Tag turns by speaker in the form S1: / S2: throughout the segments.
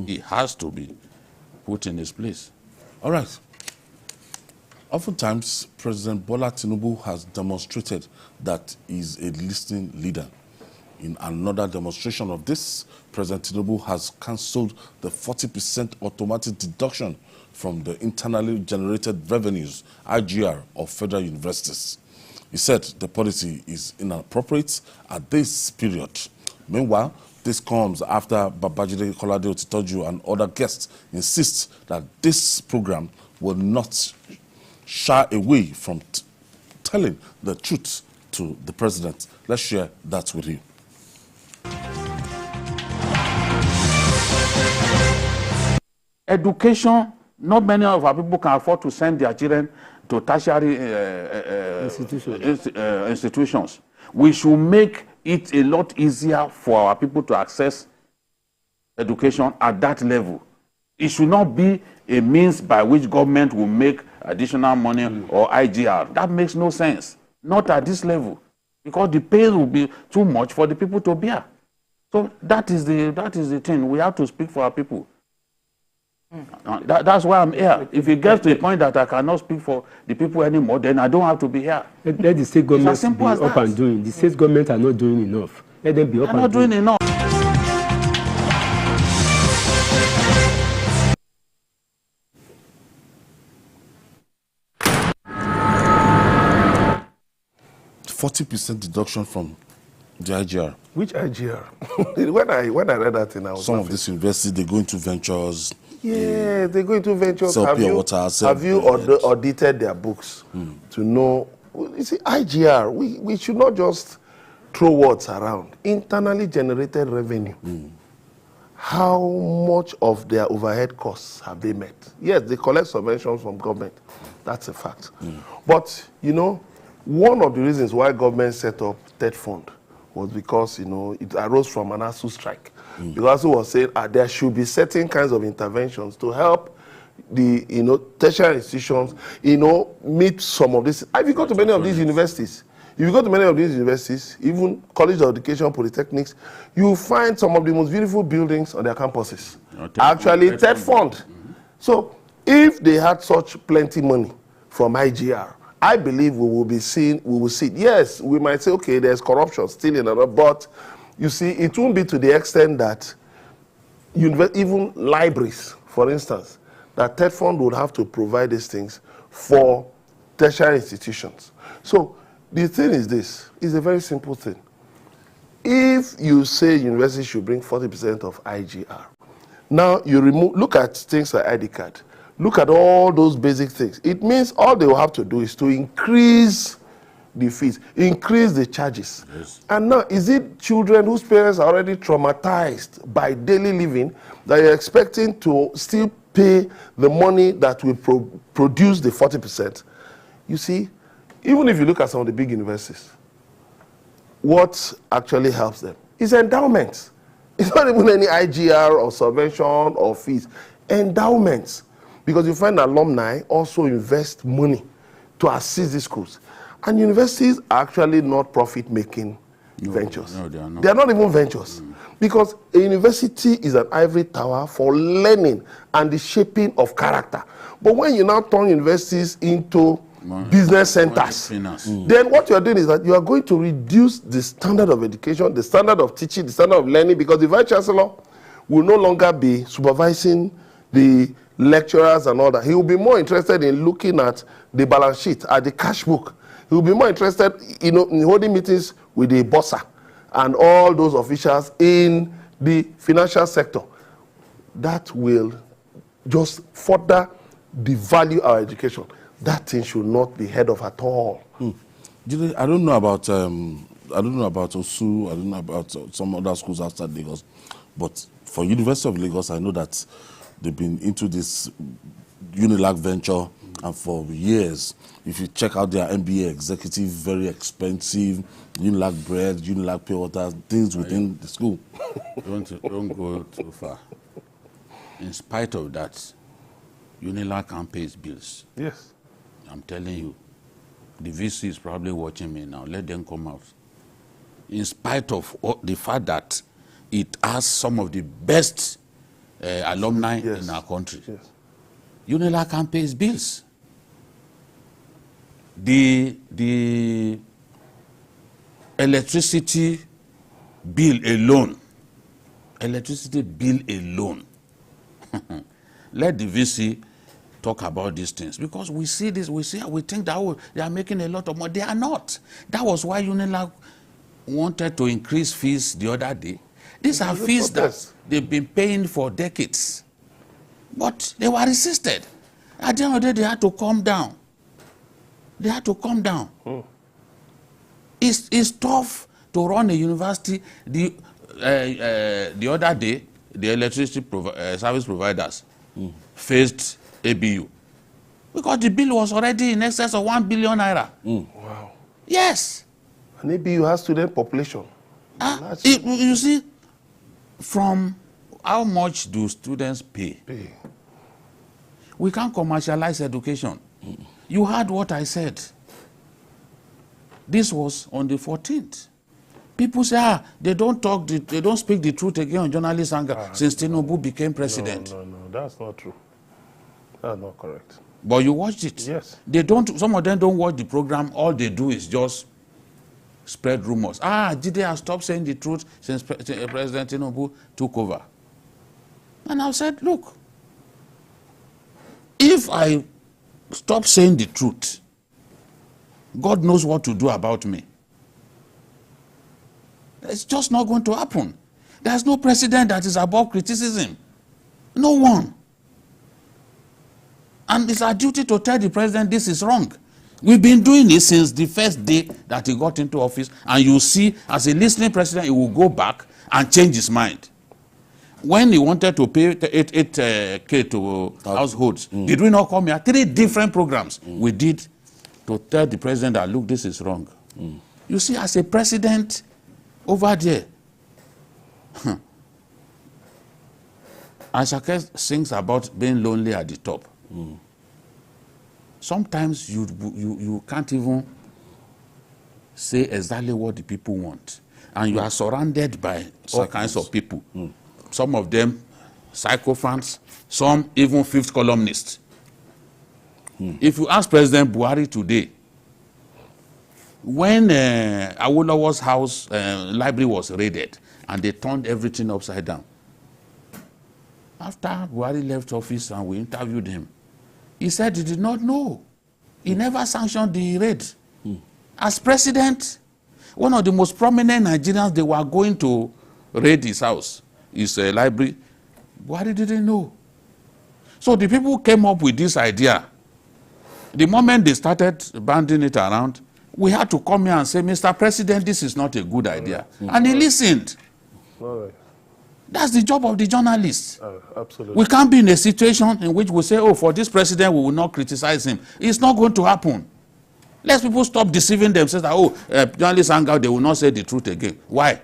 S1: He has to be put in his place.
S2: All right. Oftentimes, President Bola Tinubu has demonstrated that he's a listening leader. In another demonstration of this, President Tinubu has cancelled the 40% automatic deduction from the internally generated revenues, IGR, of federal universities. He said the policy is inappropriate at this period. Meanwhile, this comes after Babajide Kolade-Otitoju and other guests insist that this program will not shy away from telling the truth to the president. Let's share that with you.
S3: Education, not many of our people can afford to send their children to tertiary institutions. We should make it a lot easier for our people to access education at that level. It should not be a means by which government will make additional money or IGR. That makes no sense. Not at this level, because the pay will be too much for the people to bear. So that is the thing. We have to speak for our people. That's why I'm here. If it gets to a point that I cannot speak for the people anymore, then I don't have to be here.
S4: Let the state government be up and doing. The state government are not doing enough. Let them be up and doing.
S3: Not doing enough.
S2: %40 deduction from the IGR.
S5: Which IGR? when I read that thing, I was
S2: some of these universities, they go into ventures.
S5: Yeah, they go into ventures.
S2: Sell
S5: have you audited their books to know? You see, IGR, we should not just throw words around. Internally generated revenue. How much of their overhead costs have they met? Yes, they collect subventions from government. That's a fact. But, you know, one of the reasons why government set up that fund was because, you know, it arose from an ASU strike. Because ASU was saying there should be certain kinds of interventions to help the, you know, tertiary institutions, you know, meet some of this. If you go to many of these universities, even College of Education, Polytechnics, you find some of the most beautiful buildings on their campuses. Actually, TED fund. So if they had such plenty money from IGR, I believe we will see it. Yes, we might say, okay, there's corruption still in another, but you see, it won't be to the extent that even libraries, for instance, that TED fund would have to provide these things for tertiary institutions. So the thing is this, it's a very simple thing. If you say universities should bring 40% of IGR, now you look at things like ID card, look at all those basic things. It means all they will have to do is to increase the fees, increase the charges. Yes. And now, is it children whose parents are already traumatized by daily living that you're expecting to still pay the money that will produce the 40%? You see, even if you look at some of the big universities, what actually helps them is endowments. It's not even any IGR or subvention or fees. Endowments. Because you find alumni also invest money to assist these schools. And universities are actually not profit-making ventures.
S1: No, they are not.
S5: They are not even ventures. Because a university is an ivory tower for learning and the shaping of character. But when you now turn universities into business centers, then what you are doing is that you are going to reduce the standard of education, the standard of teaching, the standard of learning, because the vice chancellor will no longer be supervising the lecturers and all that. He will be more interested in looking at the balance sheet, at the cash book. He will be more interested, you know, in holding meetings with the bossa and all those officials in the financial sector. That will just further devalue our education. That thing should not be heard of at all.
S2: I don't know about OSU. I don't know about some other schools outside Lagos, but for University of Lagos, I know that they've been into this Unilag venture, and for years, if you check out their MBA executive, very expensive, Unilag bread, Unilag pure water, things within the school.
S1: Don't go too far. In spite of that, Unilag can pay its bills.
S5: Yes.
S1: I'm telling you, the VC is probably watching me now. Let them come out. In spite of the fact that it has some of the best alumni in our country. Yes. UNILAG can pay its bills. The electricity bill alone, let the VC talk about these things, because we see this, we think that, oh, they are making a lot of money. They are not. That was why UNILAG wanted to increase fees the other day. These are fees that they've been paying for decades, but they were resisted. At the end of the day, they had to calm down. They had to calm down. It's tough to run a university. The other day, the electricity service providers faced ABU because the bill was already in excess of 1 billion naira.
S5: Wow.
S1: Yes.
S5: And ABU has student population.
S1: You see, from how much do students pay? We can't commercialize education. You heard what I said. This was on the 14th. People say, they don't speak the truth again on journalist anger since Tinubu became president.
S5: No, that's not true. That's not correct.
S1: But you watched it.
S5: Yes.
S1: Some of them don't watch the program. All they do is just spread rumors. Jide has stopped saying the truth since President Tinubu took over. And I said, look, if I stop saying the truth, God knows what to do about me. It's just not going to happen. There's no president that is above criticism. No one. And it's our duty to tell the president this is wrong. We've been doing it since the first day that he got into office, and you see, as a listening president, he will go back and change his mind. When he wanted to pay 8K to households, did we not come here? 3 different programs we did to tell the president that, look, this is wrong. You see, as a president over there, Ashake sings about being lonely at the top. Sometimes you can't even say exactly what the people want. And you are surrounded by all kinds of people. Some of them sycophants, some even fifth columnists. If you ask President Buhari today, when Awolowo's house library was raided and they turned everything upside down, after Buhari left office and we interviewed him, he said he did not know. He never sanctioned the raid. As president, one of the most prominent Nigerians, they were going to raid his house, his library. Buhari didn't know. So the people came up with this idea. The moment they started banding it around, we had to come here and say, Mr. President, this is not a good idea. And he listened. That's the job of the journalists.
S5: Absolutely.
S1: We can't be in a situation in which we say, oh, for this president, we will not criticize him. It's not going to happen. Let people stop deceiving themselves that, oh, journalists hang out, they will not say the truth again. Why?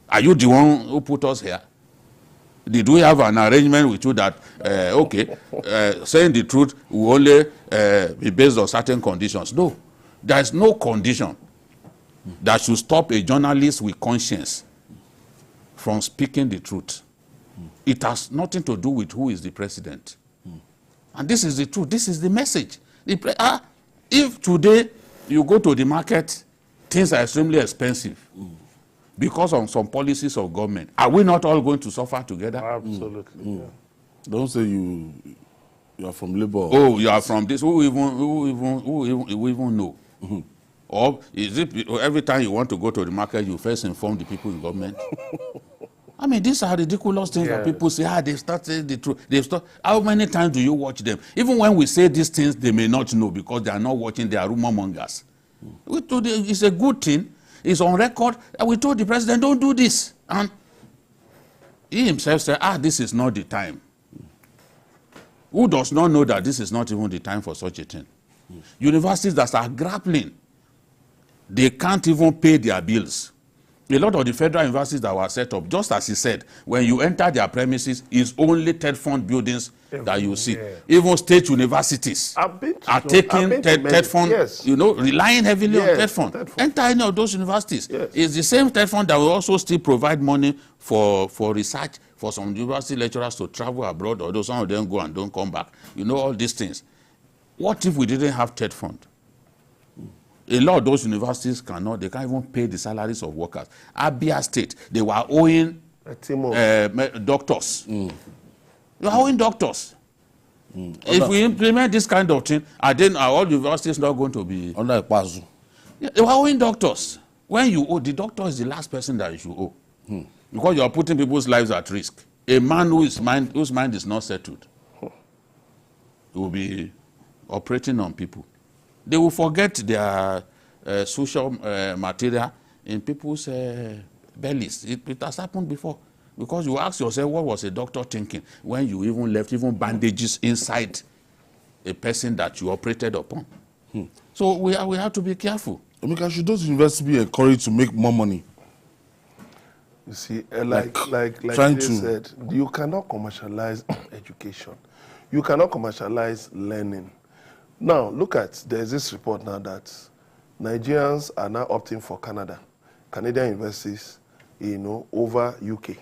S1: Are you the one who put us here? Did we have an arrangement with you that, saying the truth will only be based on certain conditions? No. There is no condition that should stop a journalist with conscience from speaking the truth. It has nothing to do with who is the president. And this is the truth. This is the message. If today you go to the market, things are extremely expensive because of some policies of government, are we not all going to suffer together?
S5: Absolutely. Yeah.
S2: Don't say you are from Labour.
S1: Oh, you are from this. Who even know? Or is it every time you want to go to the market, you first inform the people in government? I mean, these are ridiculous things that people say, they've started the truth. How many times do you watch them? Even when we say these things, they may not know because they are not watching, they are rumor mongers. It's a good thing. It's on record. We told the president, don't do this. And he himself said, this is not the time. Who does not know that this is not even the time for such a thing? Universities that are grappling, they can't even pay their bills. A lot of the federal universities that were set up, just as he said, when you enter their premises, it's only TED fund buildings that you see. Even state universities are taking TED fund, relying heavily on TED fund. Enter any of those universities. It's the same TED fund that will also still provide money for research
S3: for some university lecturers to travel abroad, although some of them go and don't come back. You know, all these things. What if we didn't have TED fund? A lot of those universities cannot, they can't even pay the salaries of workers. Abia State, they were owing doctors. They were owing doctors. If we implement this kind of thing, then all universities not going to be
S2: under a pass.
S3: Yeah, they were owing doctors. When you owe, the doctor is the last person that you should owe. Because you are putting people's lives at risk. A man whose mind is not settled will be operating on people. They will forget their social material in people's bellies. It has happened before. Because you ask yourself, what was a doctor thinking when you even left even bandages inside a person that you operated upon? So we have to be careful.
S2: Emeka, should those universities be encouraged to make more money?
S5: You see, like
S2: trying
S5: they
S2: to
S5: said, you cannot commercialize education. You cannot commercialize learning. Now, look at, there's this report now that Nigerians are now opting for Canadian universities, over UK.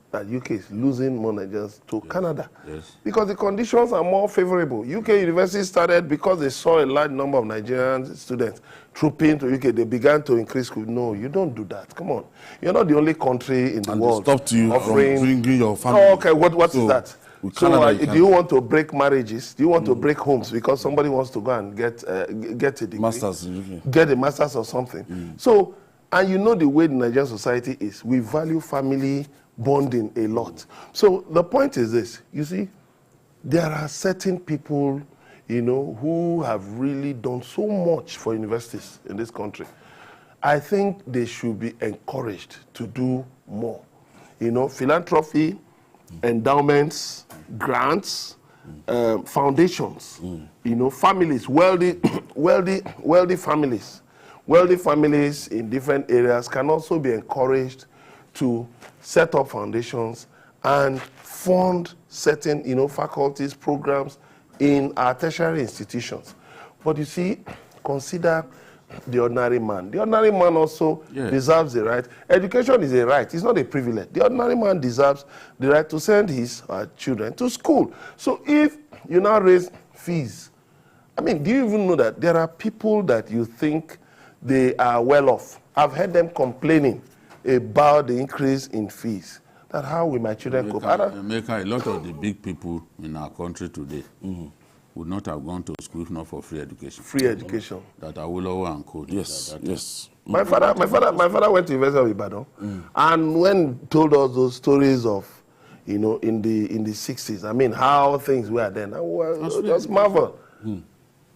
S5: That UK is losing more Nigerians to Canada.
S3: Yes.
S5: Because the conditions are more favorable. UK universities started because they saw a large number of Nigerian students trooping to UK. They began to increase school. No, you don't do that. Come on. You're not the only country in the world
S2: stopped you
S5: offering...
S2: from bringing your family.
S5: Oh, okay, what is that?
S2: So
S5: do you want to break marriages? Do you want to break homes because somebody wants to go and get a degree?
S2: Masters in UK.
S5: Get a master's or something. So, and you know the way the Nigerian society is. We value family bonding a lot. So the point is this, you see, there are certain people, who have really done so much for universities in this country. I think they should be encouraged to do more. Philanthropy, endowments, grants, foundations, families, wealthy families. Wealthy families in different areas can also be encouraged to set up foundations and fund certain, faculties, programs in our tertiary institutions. But you see, consider the ordinary man. The ordinary man also deserves the right. Education is a right. It's not a privilege. The ordinary man deserves the right to send his children to school. So if you now raise fees, do you even know that there are people that you think they are well off? I've heard them complaining about the increase in fees. That how will my children cope?
S3: A lot of the big people in our country today would not have gone to school if not for free education.
S5: Free education.
S3: That Awolowo and Co.
S2: Yes.
S5: My father went to University of Ibadan, and when told us those stories of, in the 60s, how things were then, I was just marvel.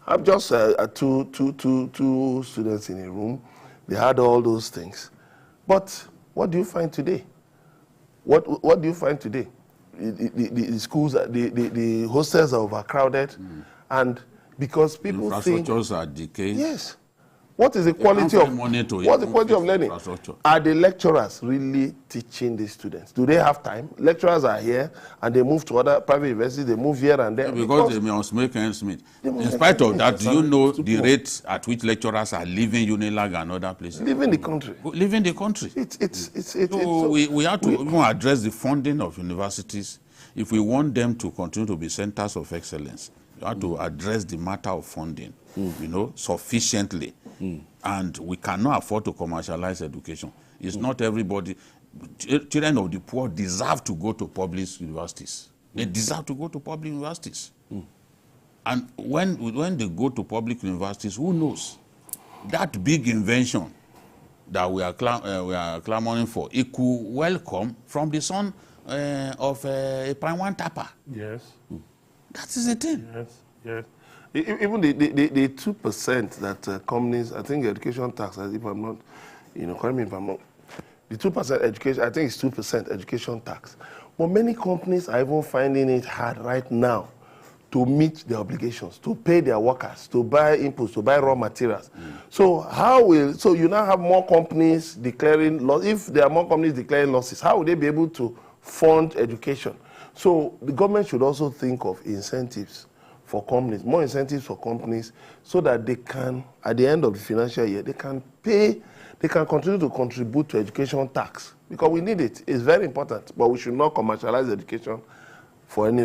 S5: I'm just two students in a room. They had all those things. But what do you find today? What do you find today? The schools, the hostels are overcrowded, and because people think
S3: infrastructures are decaying.
S5: Yes. What is the quality of learning? Are the lecturers really teaching the students? Do they have time? Lecturers are here and they move to other private universities. They move here and there
S3: because they must make ends meet. In spite of that, do you know the rate at which lecturers are leaving Unilag and other places?
S5: Leaving the country.
S3: Leaving the country. We have to even address the funding of universities if we want them to continue to be centers of excellence. You have to address the matter of funding, sufficiently. And we cannot afford to commercialize education. It's not everybody. Children of the poor deserve to go to public universities. They deserve to go to public universities. And when they go to public universities, who knows? That big invention that we are clamoring for, it could well come from the son of a Paiwan Tapa.
S5: Yes.
S3: That is the thing.
S5: Yes. Even the 2% that companies, I think education tax, if I'm not, correct me if I'm not, the 2% education, I think it's 2% education tax. But many companies are even finding it hard right now to meet their obligations, to pay their workers, to buy inputs, to buy raw materials. So you now have more companies declaring loss. If there are more companies declaring losses, how will they be able to fund education? So the government should also think of incentives for companies, more incentives for companies, so that they can, at the end of the financial year, they can continue to contribute to education tax because we need it. It's very important, but we should not commercialize education for any